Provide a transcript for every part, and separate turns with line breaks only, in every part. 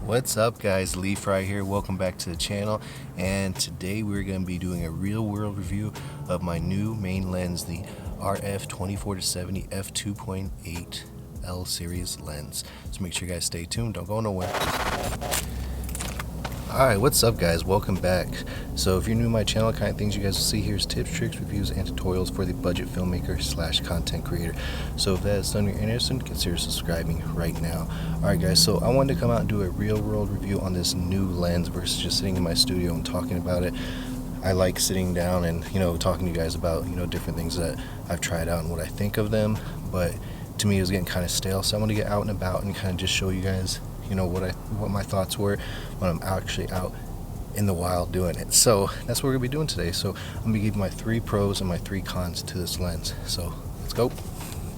What's up guys, Lee Fry here, welcome back to the channel, and today we're going to be doing a real world review of my new main lens, the RF 24-70 f2.8L series lens. So make sure you guys stay tuned, don't go nowhere. Alright, what's up guys, welcome back. So if you're new to my channel, the kind of things you guys will see here is tips, tricks, reviews, and tutorials for the budget filmmaker / content creator. So if that is something you're interested in, consider subscribing right now. Alright guys, so I wanted to come out and do a real world review on this new lens versus just sitting in my studio and talking about it. I like sitting down and talking to you guys about different things that I've tried out and what I think of them, but to me it was getting kind of stale, so I want to get out and about and kind of just show you guys what my thoughts were when I'm actually out in the wild doing it. So that's what we're gonna be doing today. So I'm gonna give my 3 pros and my 3 cons to this lens. So let's go.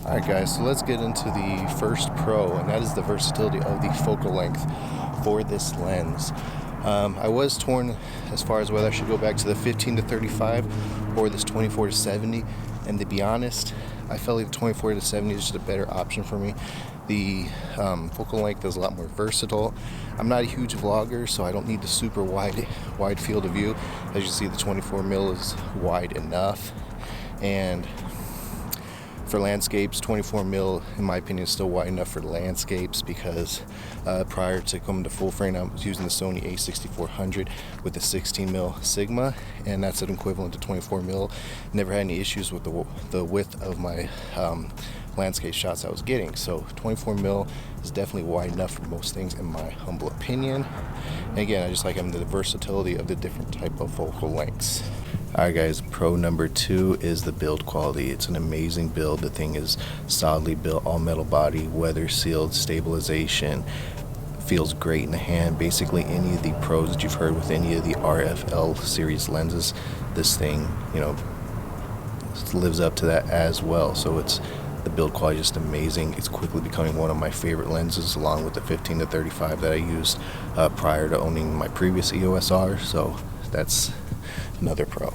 Alright guys, so let's get into the first pro, and that is the versatility of the focal length for this lens. I was torn as far as whether I should go back to the 15-35 or this 24-70, and to be honest, I felt like the 24-70 is just a better option for me. The focal length is a lot more versatile. I'm not a huge vlogger, so I don't need the super wide field of view. As you see, the 24mm is wide enough, and for landscapes, 24mm in my opinion is still wide enough for landscapes, because prior to coming to full frame I was using the Sony a6400 with the 16mm Sigma, and that's an equivalent to 24mm. Never had any issues with the width of my landscape shots I was getting. So 24mm is definitely wide enough for most things in my humble opinion. And again, I just like the versatility of the different type of focal lengths. Alright guys, pro number 2 is the build quality. It's an amazing build. The thing is solidly built, all metal body, weather sealed, stabilization, feels great in the hand. Basically any of the pros that you've heard with any of the RFL series lenses, this thing lives up to that as well. So the build quality is just amazing. It's quickly becoming one of my favorite lenses, along with the 15-35 that I used prior to owning my previous EOS R. So that's another pro.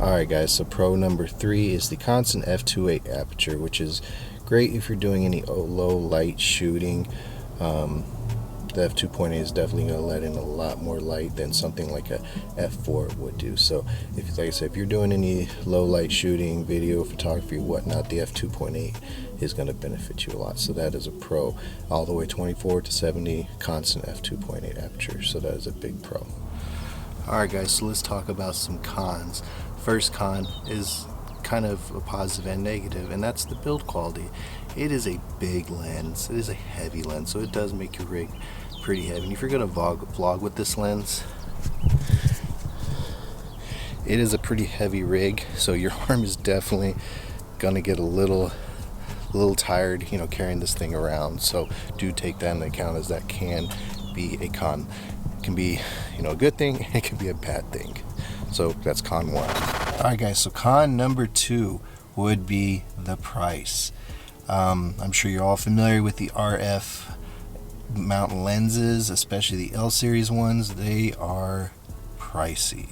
Alright guys, so pro number 3 is the constant f2.8 aperture, which is great if you're doing any low light shooting. The f2.8 is definitely going to let in a lot more light than something like a f4 would do. So if, like I said, if you're doing any low light shooting, video, photography, whatnot, the f2.8 is going to benefit you a lot. So that is a pro. All the way 24-70 constant f2.8 aperture. So that is a big pro. Alright guys, so let's talk about some cons. First con is kind of a positive and negative, and that's the build quality. It is a big lens, it is a heavy lens, so it does make your rig pretty heavy. And if you're gonna vlog with this lens, it is a pretty heavy rig, so your arm is definitely gonna get a little tired carrying this thing around. So do take that into account, as that can be a con. It can be a good thing, it can be a bad thing. So that's con 1. Alright guys, so con number 2 would be the price. I'm sure you're all familiar with the RF mount lenses, especially the L series ones. They are pricey.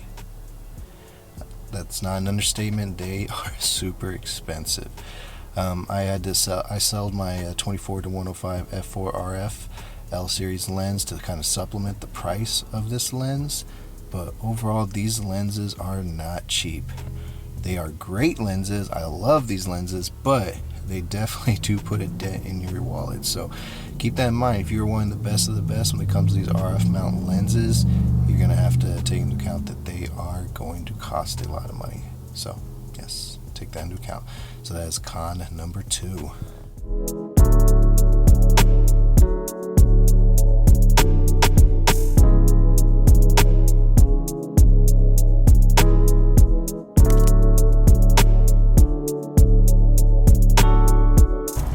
That's not an understatement. They are super expensive. I sold my 24-105 f4 RF L series lens to kind of supplement the price of this lens, but overall these lenses are not cheap. They are great lenses. I love these lenses, but they definitely do put a dent in your wallet. So keep that in mind. If you're one of the best when it comes to these RF mount lenses, you're going to have to take into account that they are going to cost a lot of money. So yes, take that into account. So that is con number 2.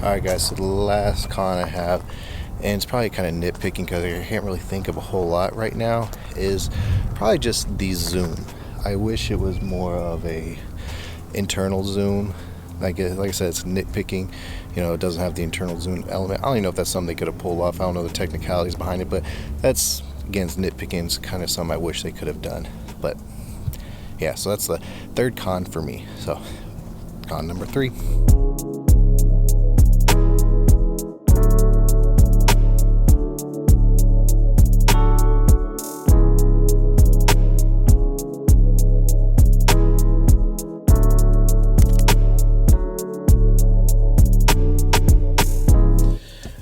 Alright guys, so the last con I have, and it's probably kind of nitpicking because I can't really think of a whole lot right now, is probably just the zoom. I wish it was more of a internal zoom. Like I said, it's nitpicking. It doesn't have the internal zoom element. I don't even know if that's something they could have pulled off. I don't know the technicalities behind it, but that's, again, it's nitpicking. It's kind of something I wish they could have done. But yeah, so that's the third con for me. So con number 3.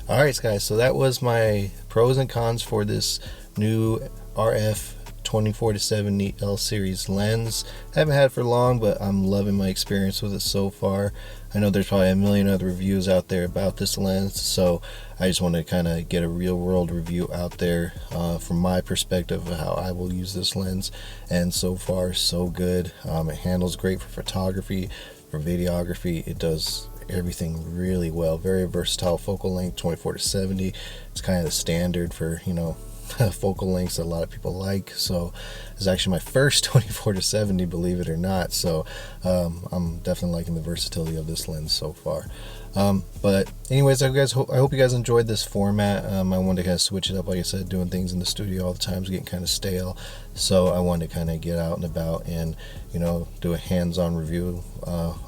Alright guys, so that was my pros and cons for this new RF 24-70L series lens. I haven't had it for long, but I'm loving my experience with it so far. I know there's probably a million other reviews out there about this lens, so I just want to kind of get a real world review out there from my perspective of how I will use this lens, and so far so good. It handles great for photography, for videography. It does everything really well. Very versatile focal length, 24-70. It's kind of the standard for, you know, focal lengths that a lot of people like. So it's actually my first 24-70, believe it or not. So I'm definitely liking the versatility of this lens so far. But anyways, I hope you guys enjoyed this format. I wanted to kind of switch it up. Like I said, doing things in the studio all the time is getting kind of stale, so I wanted to kind of get out and about and, you know, do a hands-on review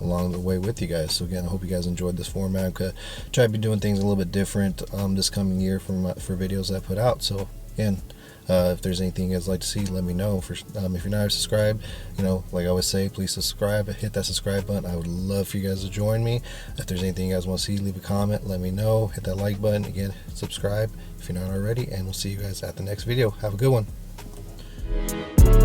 along the way with you guys. So again, I hope you guys enjoyed this format. I'm gonna try to be doing things a little bit different this coming year for videos that I put out. So again, if there's anything you guys like to see, let me know. If you're not subscribed, you know, like I always say, please subscribe. Hit that subscribe button. I would love for you guys to join me. If there's anything you guys want to see, leave a comment. Let me know. Hit that like button. Again, subscribe if you're not already. And we'll see you guys at the next video. Have a good one.